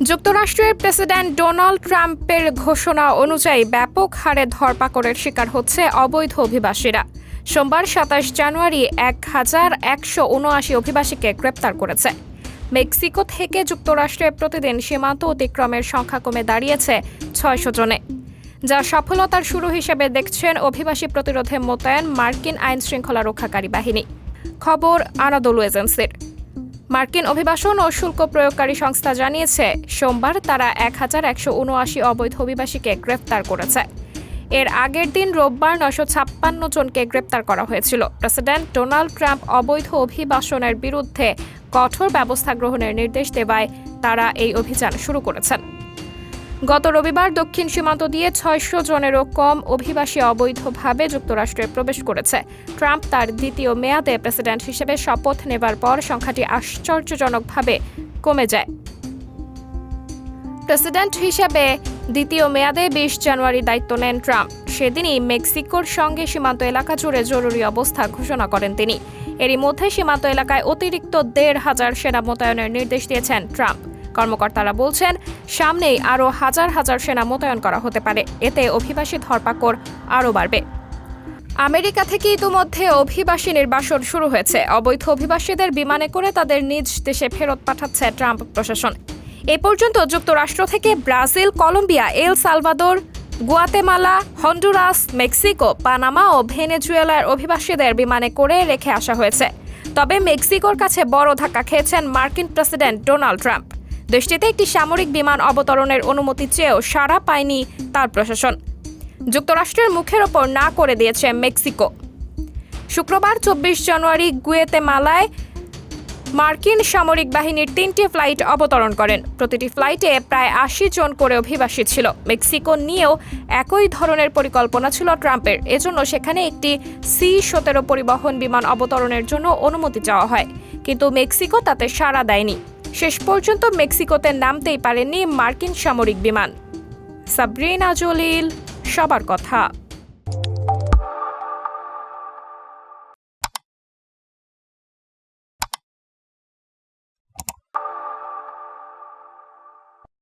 যুক্তরাষ্ট্রের president Donald ট্রাম্পের ঘোষণা অনুযায়ী ব্যাপক হারে ধরপাকড়ের শিকার হচ্ছে অবৈধ অভিবাসীরা। সোমবার ২৭ জানুয়ারি ১,১৭৯ অভিবাসীকে গ্রেপ্তার করেছে। মেক্সিকো থেকে যুক্তরাষ্ট্রে প্রতিদিন সীমান্ত অতিক্রমের সংখ্যা কমে দাঁড়িয়েছে ৬০০ জনে, যা সফলতার শুরু হিসেবে দেখছেন অভিবাসী প্রতিরোধে মোতায়েন মার্কিন আইন শৃঙ্খলা রক্ষাকারী বাহিনী। খবর আনাদোলু এজেন্সির। মার্কিন অভিবাসন ও শুল্ক প্রয়োগকারী সংস্থা জানিয়েছে, সোমবার তারা ১,১৭৯ অবৈধ অভিবাসীকে গ্রেপ্তার করেছে। এর আগের দিন রোববার ৯৫৬ জনকে গ্রেপ্তার করা হয়েছিল। প্রেসিডেন্ট ডোনাল্ড ট্রাম্প অবৈধ অভিবাসনের বিরুদ্ধে কঠোর ব্যবস্থা গ্রহণের নির্দেশ দেওয়ায় তারা এই অভিযান শুরু করেছেন। গত রবিবার দক্ষিণ সীমান্ত দিয়ে ৬০০ জনেরও কম অভিবাসী অবৈধভাবে যুক্তরাষ্ট্রে প্রবেশ করেছে। ট্রাম্প তার দ্বিতীয় মেয়াদে প্রেসিডেন্ট হিসেবে শপথ নেবার পর সংখ্যাটি আশ্চর্যজনকভাবে কমে যায়। প্রেসিডেন্ট হিসেবে দ্বিতীয় মেয়াদে ২০ জানুয়ারি দায়িত্ব নেন ট্রাম্প। সেদিনই মেক্সিকোর সঙ্গে সীমান্ত এলাকা জুড়ে জরুরি অবস্থা ঘোষণা করেন তিনি। এরই মধ্যে সীমান্ত এলাকায় অতিরিক্ত ১,৫০০ সেনা মোতায়েনের নির্দেশ দিয়েছেন ট্রাম্প। কর্মকর্তারা বলছেন, সামনেই আরও হাজার হাজার সেনা মোতায়েন করা হতে পারে। এতে অভিবাসী ধরপাকড় আরও বাড়বে। আমেরিকা থেকে ইতিমধ্যে অভিবাসী নির্বাসন শুরু হয়েছে। অবৈধ অভিবাসীদের বিমানে করে তাদের নিজ দেশে ফেরত পাঠাচ্ছে ট্রাম্প প্রশাসন। এ পর্যন্ত যুক্তরাষ্ট্র থেকে Brazil, Colombia, El Salvador, Guatemala, Honduras, Mexico, Panama ও ভেনেজুয়েলার অভিবাসীদের বিমানে করে রেখে আসা হয়েছে। তবে মেক্সিকোর কাছে বড় ধাক্কা খেয়েছেন মার্কিন প্রেসিডেন্ট ডোনাল্ড ট্রাম্প। দেশটিতে একটি সামরিক বিমান অবতরণের অনুমতি চেয়েও সাড়া পায়নি তার প্রশাসন। যুক্তরাষ্ট্রের মুখের ওপর না করে দিয়েছে মেক্সিকো। শুক্রবার ২৪ জানুয়ারি গুয়াতেমালায় মার্কিন সামরিক বাহিনীর ৩টি ফ্লাইট অবতরণ করেন। প্রতিটি ফ্লাইটে প্রায় ৮০ জন করে অভিবাসী ছিল। মেক্সিকো নিয়েও একই ধরনের পরিকল্পনা ছিল ট্রাম্পের। এজন্য সেখানে একটি C-17 পরিবহন বিমান অবতরণের জন্য অনুমতি চাওয়া হয়, কিন্তু মেক্সিকো তাতে সাড়া দেয়নি। শেষ পর্যন্ত মেক্সিকোতে নামতেই পারেননি মার্কিন সামরিক বিমান। সাবরিনা জলিল, সবার কথা।